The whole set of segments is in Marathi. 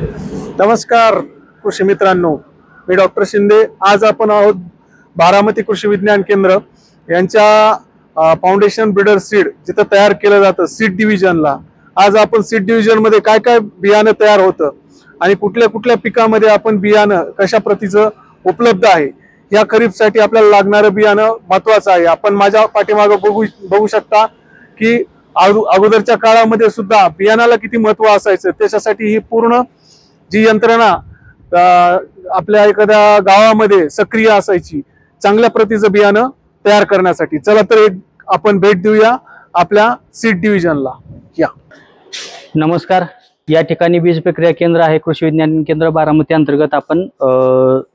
नमस्कार कृषी मित्रांनो, मी डॉक्टर शिंदे। आज आपण आहोत बारामती कृषी विज्ञान केंद्र यांच्या फाउंडेशन ब्रीडर सीड जिथे तयार केलं जातं सीड डिव्हिजनला। आज आपण सीड डिव्हिजन मध्ये काय काय बियाणं तयार होतं आणि कुठल्या कुठल्या पिकामध्ये आपण बियाणं कशा प्रतीचं उपलब्ध आहे, या खरीपसाठी आपल्याला लागणारं बियाणं महत्त्वाचं आहे। आपण माझ्या पाठीमागे बघू शकता की अगोदरच्या काळामध्ये सुद्धा बियाणाला किती महत्त्व असायचं। त्याच्यासाठी ही पूर्ण जी यंत्रणा आपल्या एखाद्या गावामध्ये सक्रिय असायची चांगल्या प्रतीचं बियाणं तयार करण्यासाठी। चला तर एक आपण भेट देऊया आपल्या सीड डिव्हिजनला। या नमस्कार, या ठिकाणी बीज प्रक्रिया केंद्र आहे कृषी विज्ञान केंद्र बारामती अंतर्गत। आपण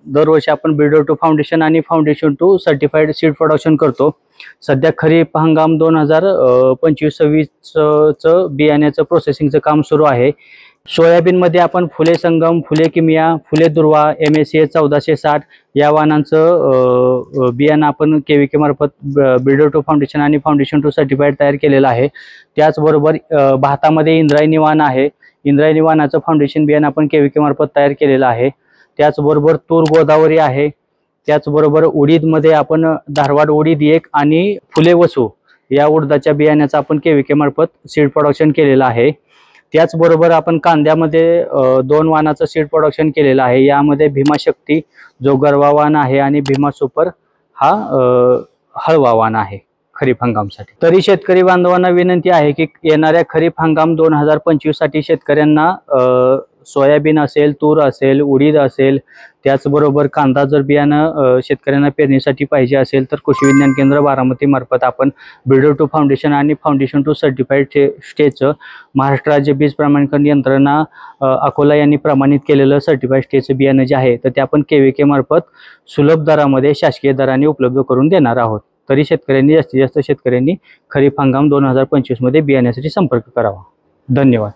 दरवर्षी आपण ब्रीडर टू फाउंडेशन आणि foundation to certified seed production करतो। सध्या खरीप हंगाम 2025-26 चं बियाण्याचं प्रोसेसिंगचं काम सुरू आहे। सोयाबीन मध्ये आपण फुले संगम, फुले किमिया, फुले दुर्वा, MSA 1460 या वाहनांचं बियाणं आपण KVK मार्फत ब्रीडर टू फाउंडेशन आणि फाउंडेशन टू सर्टिफाइड तयार केलेलं आहे। त्याचबरोबर भातामध्ये इंद्रायणी वाण आहे, इंद्रायणी वाणाचं फाउंडेशन बियाणं आपण KVK मार्फत तयार केलेलं आहे। त्याचबरोबर तूर गोदावरी आहे। त्याचबरोबर उडीद मध्ये आपण धारवाड उडीद 1 आणि फुले वसू या उडदाच्या बियाण्याचं आपण KVK मार्फत सीड प्रोडक्शन केलेलं आहे। त्याचबरोबर आपण कांद्यामध्ये 2 वाणाचं सीड प्रोडक्शन केलेलं आहे। यामध्ये भीमा शक्ती जो गरवा वाण आहे आणि भीमा सुपर हा हळवा वाण आहे खरीप हंगामसाठी। तरी शेतकरी बांधवांना विनंती आहे की येणाऱ्या खरीप हंगाम 2025 साठी शेतकऱ्यांना सोयाबीन असेल, तूर असेल, उडीद असेल, त्याचबरोबर कांदा जर बियाणं शेतकऱ्यांना पेरणीसाठी पाहिजे असेल तर कृषी विज्ञान केंद्र बारामती मार्फत आपण ब्रीडर टू फाउंडेशन आणि फाउंडेशन टू सर्टिफाइड स्टेजचं महाराष्ट्र राज्य बीज प्रमाणीकरण यंत्रणा अकोला यांनी प्रमाणित केलेलं सर्टिफाइड स्टेजचं बियाणं जे आहे तर ते आपण KVK मार्फत सुलभ दरामध्ये शासकीय दराने उपलब्ध करून देणार आहोत। तरी शेतकऱ्यांनी जास्तीत जास्त शेतकऱ्यांनी खरीप हंगाम 2025 मध्ये बियाण्यासाठी संपर्क करावा। धन्यवाद।